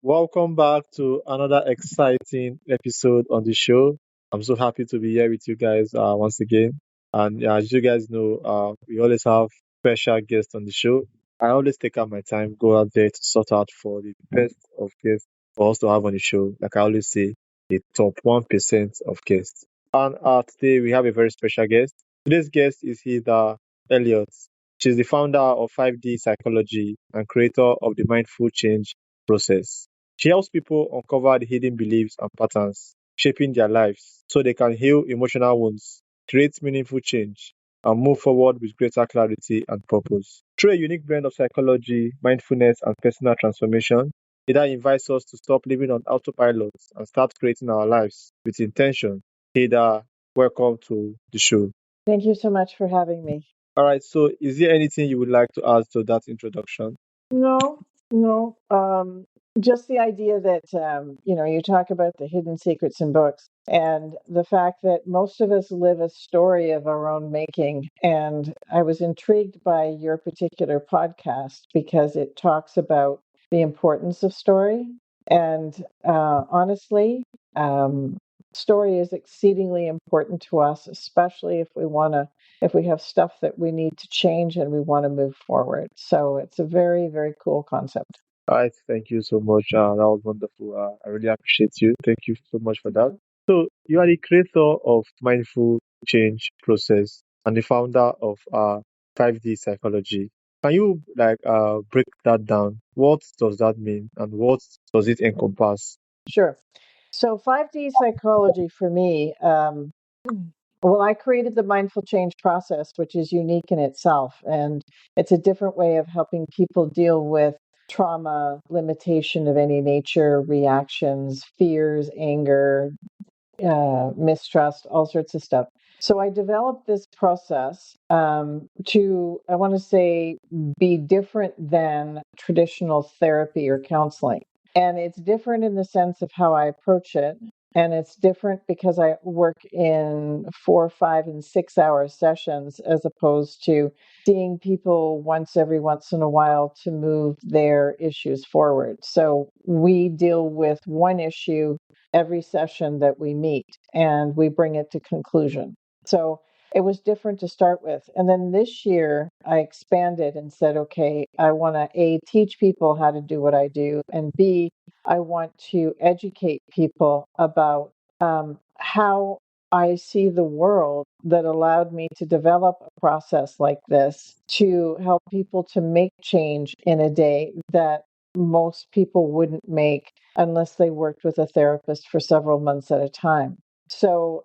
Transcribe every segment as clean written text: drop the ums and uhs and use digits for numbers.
Welcome back to another exciting episode on the show. I'm so happy to be here with you guys once again. And as you guys know, we always have special guests on the show. I always take out my time, go out there to sort out for the best of guests for us to have on the show. Like I always say, the top 1% of guests. And today we have a very special guest. Today's guest is Heather Elliott. She's the founder of 5D Psychology and creator of the Mindful Change process. She helps people uncover the hidden beliefs and patterns shaping their lives so they can heal emotional wounds, create meaningful change, and move forward with greater clarity and purpose. Through a unique blend of psychology, mindfulness, and personal transformation, Ida invites us to stop living on autopilot and start creating our lives with intention. Ida, welcome to the show. Thank you so much for having me. All right, so is there anything you would like to add to that introduction? No, no, just the idea that, you talk about the hidden secrets in books and the fact that most of us live a story of our own making. And I was intrigued by your particular podcast because it talks about the importance of story. And honestly, um, story is exceedingly important to us, especially if we have stuff that we need to change and we want to move forward. So it's a very, very cool concept. All right, thank you so much. That was wonderful. I really appreciate you. Thank you so much for that. So, you are the creator of Mindful Change Process and the founder of 5D Psychology. Can you break that down? What does that mean, and what does it encompass? Sure. So 5D psychology for me, well, I created the mindful change process, which is unique in itself. And it's a different way of helping people deal with trauma, limitation of any nature, reactions, fears, anger, mistrust, all sorts of stuff. So I developed this process to, I want to say, be different than traditional therapy or counseling. And it's different in the sense of how I approach it. And it's different because I work in 4, 5, and 6 hour sessions as opposed to seeing people once in a while to move their issues forward. So we deal with one issue every session that we meet and we bring it to conclusion. So it was different to start with. And then this year I expanded and said, okay, I want to A, teach people how to do what I do, and B, I want to educate people about how I see the world that allowed me to develop a process like this to help people to make change in a day that most people wouldn't make unless they worked with a therapist for several months at a time. So,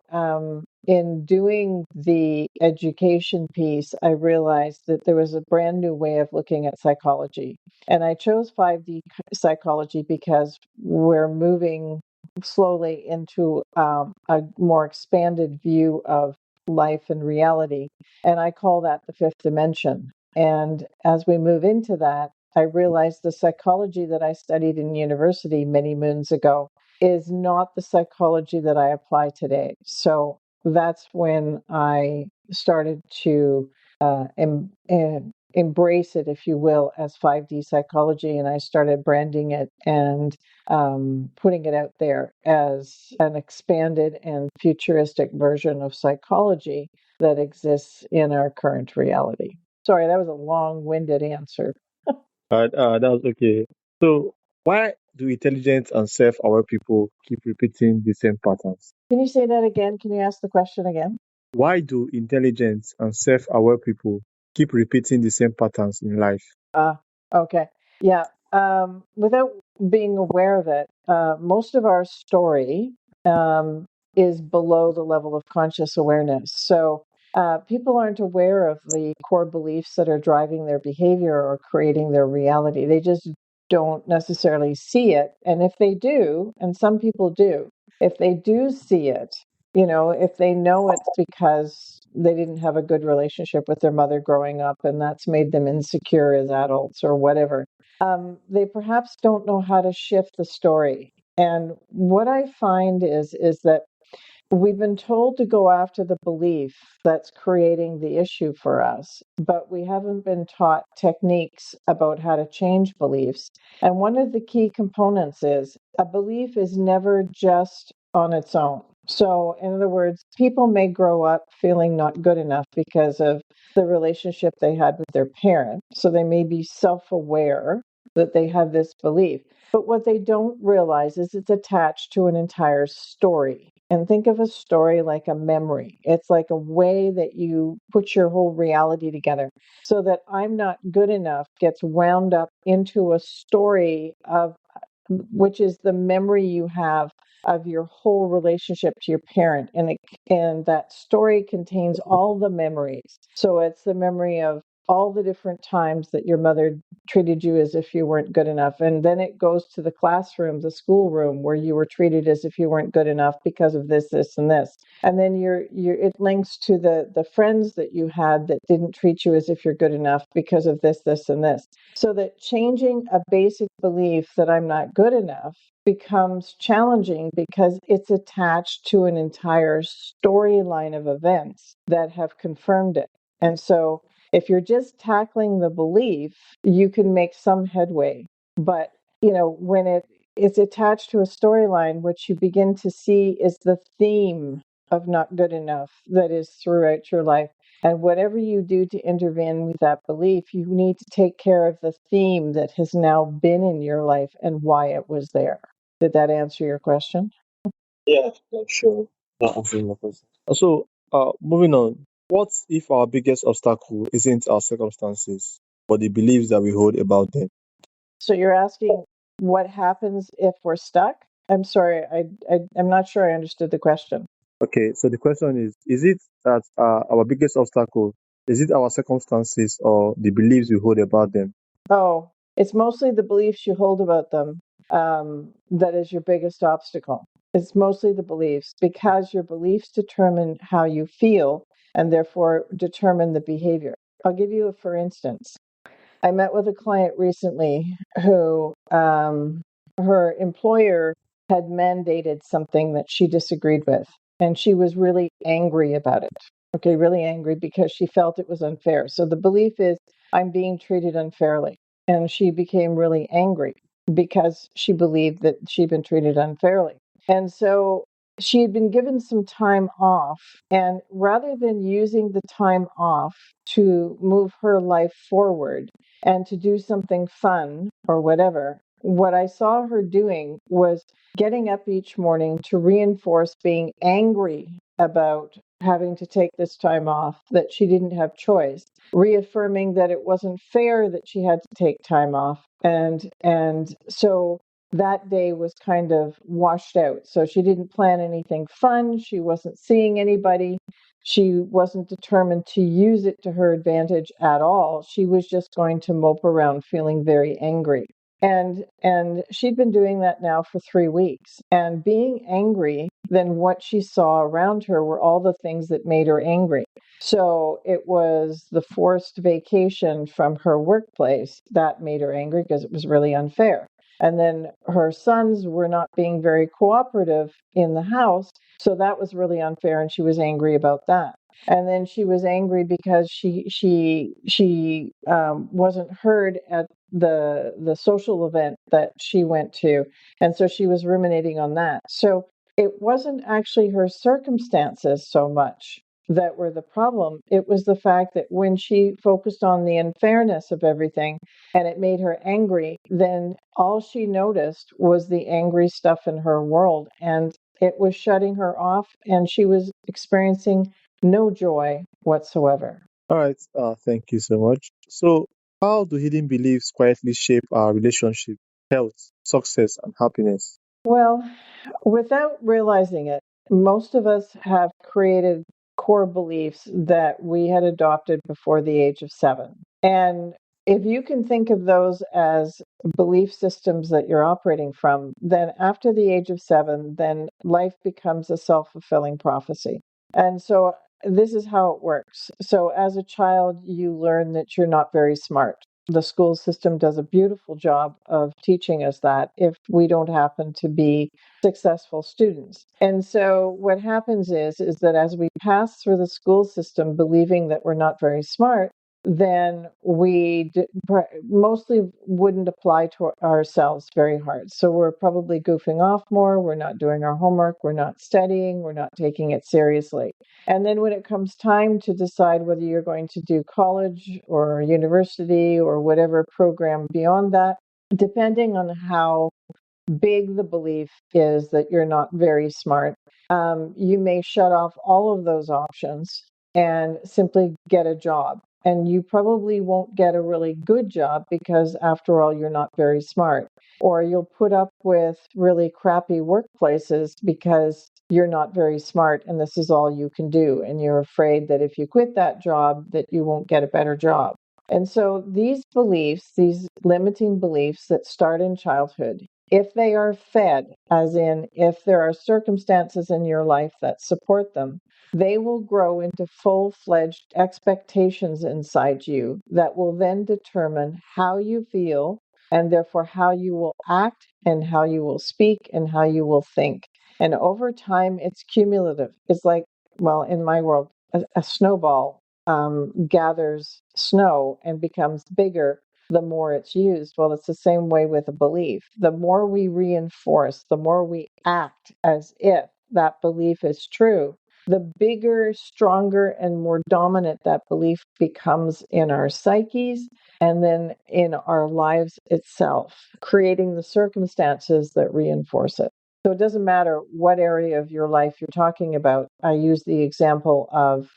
in doing the education piece, I realized that there was a brand new way of looking at psychology. And I chose 5D psychology because we're moving slowly into a more expanded view of life and reality. And I call that the fifth dimension. And as we move into that, I realized the psychology that I studied in university many moons ago is not the psychology that I apply today. So that's when I started to embrace it, if you will, as 5D psychology. And I started branding it and putting it out there as an expanded and futuristic version of psychology that exists in our current reality. Sorry, that was a long winded answer. That was okay. So, why do intelligent and self-aware people keep repeating the same patterns? Can you say that again? Can you ask the question again? Why do intelligent and self-aware people keep repeating the same patterns in life? Ah, okay. Yeah. Without being aware of it, most of our story um, is below the level of conscious awareness. So people aren't aware of the core beliefs that are driving their behavior or creating their reality. They just don't necessarily see it. And if they do, and some people do, if they do see it, if they know it's because they didn't have a good relationship with their mother growing up and that's made them insecure as adults or whatever, they perhaps don't know how to shift the story. And what I find is that We've been told to go after the belief that's creating the issue for us, but we haven't been taught techniques about how to change beliefs. And one of the key components is a belief is never just on its own. So, in other words, people may grow up feeling not good enough because of the relationship they had with their parent. So they may be self aware that they have this belief. But what they don't realize is it's attached to an entire story. And think of a story like a memory. It's like a way that you put your whole reality together. So that I'm not good enough gets wound up into a story of which is the memory you have of your whole relationship to your parent, and that story contains all the memories. So it's the memory of all the different times that your mother treated you as if you weren't good enough, and then it goes to the classroom, the schoolroom, where you were treated as if you weren't good enough because of this and this, and then it links to the friends that you had that didn't treat you as if you're good enough because of this and this. So that changing a basic belief that I'm not good enough becomes challenging because it's attached to an entire storyline of events that have confirmed it. And so if you're just tackling the belief, you can make some headway. But, when it's attached to a storyline, what you begin to see is the theme of not good enough that is throughout your life. And whatever you do to intervene with that belief, you need to take care of the theme that has now been in your life and why it was there. Did that answer your question? Yeah, sure. That answers my question. So, moving on. What if our biggest obstacle isn't our circumstances, but the beliefs that we hold about them? So you're asking what happens if we're stuck? I'm sorry, I'm not sure I understood the question. Okay, so the question is it that our biggest obstacle, is it our circumstances or the beliefs we hold about them? Oh, it's mostly the beliefs you hold about them that is your biggest obstacle. It's mostly the beliefs because your beliefs determine how you feel and therefore determine the behavior. I'll give you a for instance. I met with a client recently who her employer had mandated something that she disagreed with, and she was really angry about it. Okay, really angry because she felt it was unfair. So the belief is, I'm being treated unfairly. And she became really angry because she believed that she'd been treated unfairly. And so she had been given some time off. And rather than using the time off to move her life forward and to do something fun or whatever, what I saw her doing was getting up each morning to reinforce being angry about having to take this time off, that she didn't have choice, reaffirming that it wasn't fair that she had to take time off. And so that day was kind of washed out. So she didn't plan anything fun. She wasn't seeing anybody. She wasn't determined to use it to her advantage at all. She was just going to mope around feeling very angry. And she'd been doing that now for 3 weeks. And being angry, then what she saw around her were all the things that made her angry. So it was the forced vacation from her workplace that made her angry because it was really unfair. And then her sons were not being very cooperative in the house. So that was really unfair, and she was angry about that. And then she was angry because she wasn't heard at the social event that she went to, and so she was ruminating on that. So it wasn't actually her circumstances so much that were the problem. It was the fact that when she focused on the unfairness of everything and it made her angry, then all she noticed was the angry stuff in her world, and it was shutting her off, and she was experiencing no joy whatsoever. All right, thank you so much. So, how do hidden beliefs quietly shape our relationship, health, success, and happiness? Well, without realizing it, most of us have created core beliefs that we had adopted before the age of 7. And if you can think of those as belief systems that you're operating from, then after the age of 7, then life becomes a self-fulfilling prophecy. And so this is how it works. So as a child, you learn that you're not very smart. the school system does a beautiful job of teaching us that if we don't happen to be successful students. And so what happens is that as we pass through the school system believing that we're not very smart, then we mostly wouldn't apply to ourselves very hard. So we're probably goofing off more, we're not doing our homework, we're not studying, we're not taking it seriously. And then when it comes time to decide whether you're going to do college or university or whatever program beyond that, depending on how big the belief is that you're not very smart, you may shut off all of those options and simply get a job. And you probably won't get a really good job because, after all, you're not very smart. Or you'll put up with really crappy workplaces because you're not very smart and this is all you can do. And you're afraid that if you quit that job, that you won't get a better job. And so these beliefs, these limiting beliefs that start in childhood, if they are fed, as in if there are circumstances in your life that support them, they will grow into full-fledged expectations inside you that will then determine how you feel and therefore how you will act and how you will speak and how you will think. And over time, it's cumulative. It's like, well, in my world, a snowball gathers snow and becomes bigger the more it's used. Well, it's the same way with a belief. The more we reinforce, the more we act as if that belief is true, the bigger, stronger, and more dominant that belief becomes in our psyches and then in our lives itself, creating the circumstances that reinforce it. So it doesn't matter what area of your life you're talking about. I use the example of,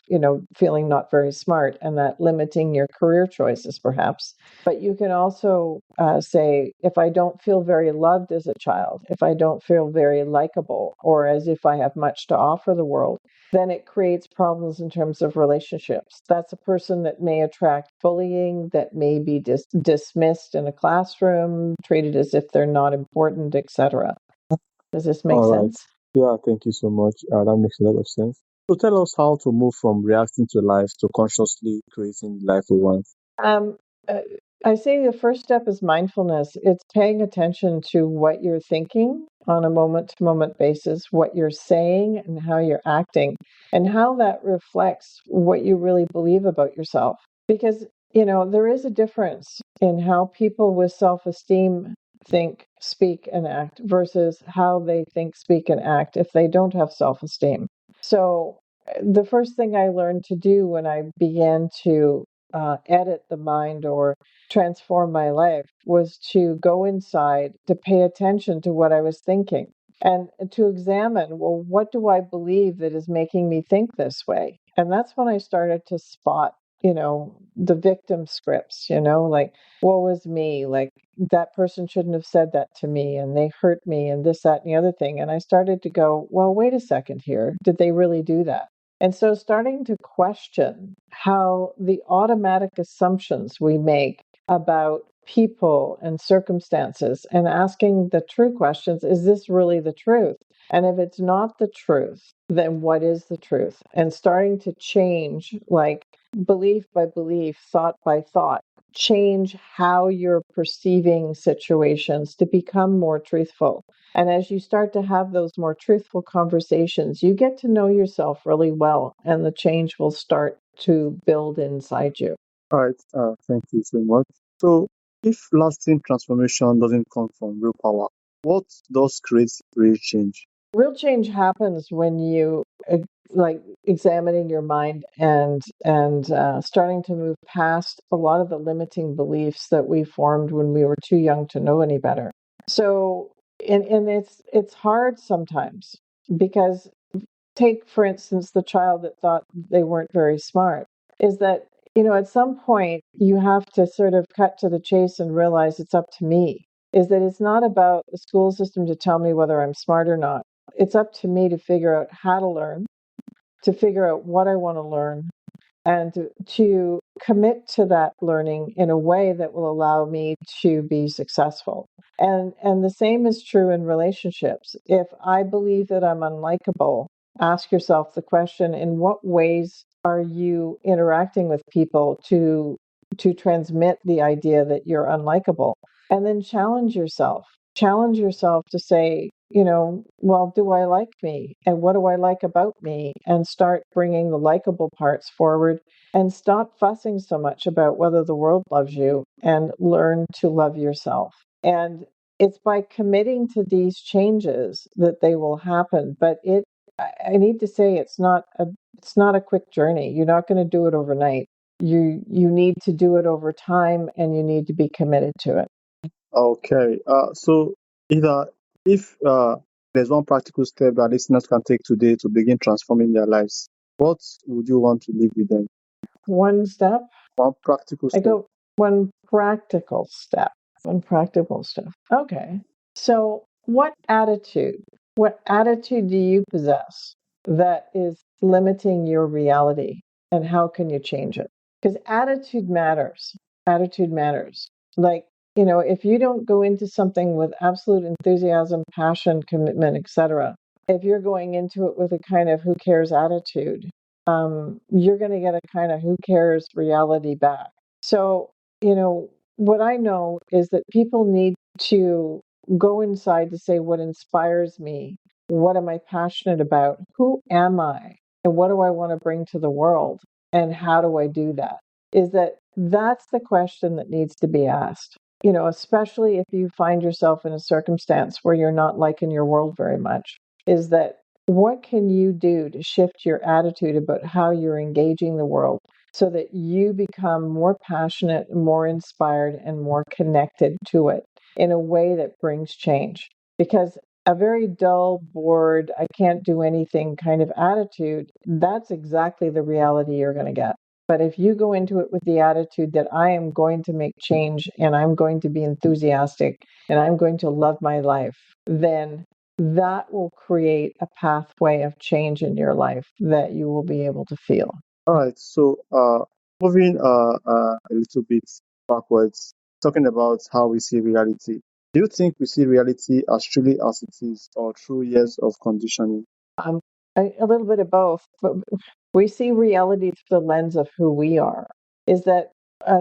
feeling not very smart and that limiting your career choices, perhaps. But you can also say, if I don't feel very loved as a child, if I don't feel very likable, or as if I have much to offer the world, then it creates problems in terms of relationships. That's a person that may attract bullying, that may be dismissed in a classroom, treated as if they're not important, etc. Does this make All right. sense? Yeah, thank you so much. That makes a lot of sense. So tell us how to move from reacting to life to consciously creating the life we want. Um, uh, I say the first step is mindfulness. It's paying attention to what you're thinking on a moment to moment basis, what you're saying and how you're acting, and how that reflects what you really believe about yourself. Because, there is a difference in how people with self esteem think, speak, and act versus how they think, speak, and act if they don't have self esteem. So, the first thing I learned to do when I began to edit the mind or transform my life was to go inside, to pay attention to what I was thinking and to examine, well, what do I believe that is making me think this way? And that's when I started to spot, the victim scripts, like, woe was me, like that person shouldn't have said that to me and they hurt me and this, that, and the other thing. And I started to go, well, wait a second here. Did they really do that? And so starting to question how the automatic assumptions we make about people and circumstances and asking the true questions, is this really the truth? And if it's not the truth, then what is the truth? And starting to change, like belief by belief, thought by thought, change how you're perceiving situations to become more truthful. And as you start to have those more truthful conversations, you get to know yourself really well, and the change will start to build inside you. All right. Thank you so much. So, if lasting transformation doesn't come from willpower, what does create real change? Real change happens when you like examining your mind and starting to move past a lot of the limiting beliefs that we formed when we were too young to know any better. So, and it's hard sometimes because, take for instance the child that thought they weren't very smart, is that, at some point you have to sort of cut to the chase and realize it's up to me. Is that it's not about the school system to tell me whether I'm smart or not. It's up to me to figure out how to learn, to figure out what I want to learn, and to commit to that learning in a way that will allow me to be successful. And the same is true in relationships. If I believe that I'm unlikable, ask yourself the question, in what ways are you interacting with people to to transmit the idea that you're unlikable. And then challenge yourself. Challenge yourself to say, well, do I like me? And what do I like about me? And start bringing the likable parts forward and stop fussing so much about whether the world loves you and learn to love yourself. And it's by committing to these changes that they will happen. But I need to say it's not a quick journey. You're not going to do it overnight. You need to do it over time, and you need to be committed to it. Okay. So either if there's one practical step that listeners can take today to begin transforming their lives, what would you want to leave with them? One step. One practical I step. go one practical step. One practical step. Okay. So, what attitude do you possess that is limiting your reality, and how can you change it? Because attitude matters. Attitude matters. Like, if you don't go into something with absolute enthusiasm, passion, commitment, etc., if you're going into it with a kind of who cares attitude, you're going to get a kind of who cares reality back. So, what I know is that people need to go inside to say what inspires me, what am I passionate about, who am I, and what do I want to bring to the world, and how do I do that? That's the question that needs to be asked. Especially if you find yourself in a circumstance where you're not liking your world very much, is that what can you do to shift your attitude about how you're engaging the world so that you become more passionate, more inspired, and more connected to it in a way that brings change? Because a very dull, bored, I can't do anything kind of attitude, that's exactly the reality you're going to get. But if you go into it with the attitude that I am going to make change and I'm going to be enthusiastic and I'm going to love my life, then that will create a pathway of change in your life that you will be able to feel. All right. So moving a little bit backwards, talking about how we see reality. Do you think we see reality as truly as it is, or through years of conditioning? Um, a little bit of both, but we see reality through the lens of who we are. Is that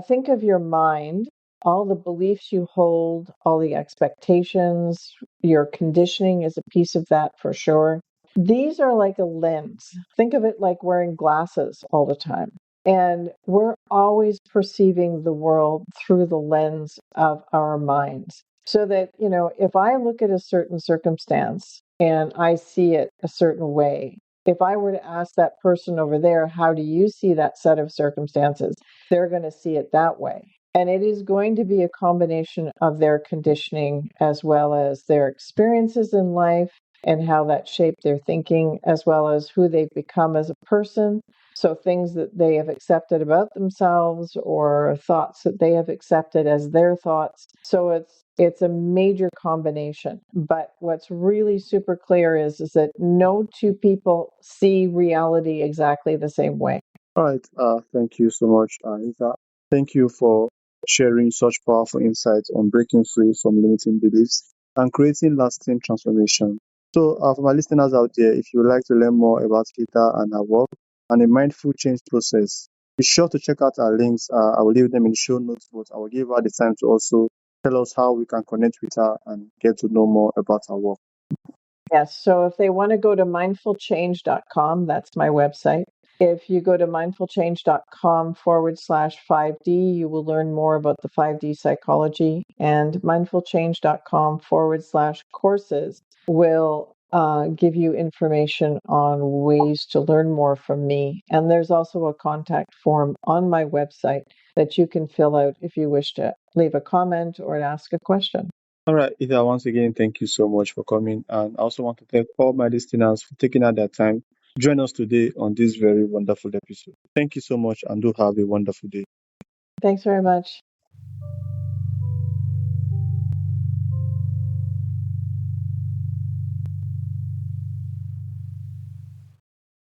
think of your mind, all the beliefs you hold, all the expectations, your conditioning is a piece of that for sure. These are like a lens. Think of it like wearing glasses all the time. And we're always perceiving the world through the lens of our minds. So that, if I look at a certain circumstance and I see it a certain way, if I were to ask that person over there, how do you see that set of circumstances? They're going to see it that way. And it is going to be a combination of their conditioning as well as their experiences in life and how that shaped their thinking, as well as who they've become as a person. So things that they have accepted about themselves or thoughts that they have accepted as their thoughts. So it's a major combination. But what's really super clear is that no two people see reality exactly the same way. All right. Thank you so much, Anita. Thank you for sharing such powerful insights on breaking free from limiting beliefs and creating lasting transformation. So, for my listeners out there, if you would like to learn more about Heather and her work and the mindful change process, be sure to check out our links. I will leave them in the show notes, but I will give her the time to also tell us how we can connect with her and get to know more about her work. Yes. So if they want to go to mindfulchange.com, that's my website. If you go to mindfulchange.com/5D, you will learn more about the 5D psychology, and mindfulchange.com/courses will give you information on ways to learn more from me. And there's also a contact form on my website that you can fill out if you wish to leave a comment or ask a question. All right, Ida, once again, thank you so much for coming. And I also want to thank all my listeners for taking out their time to join us today on this very wonderful episode. Thank you so much and do have a wonderful day. Thanks very much.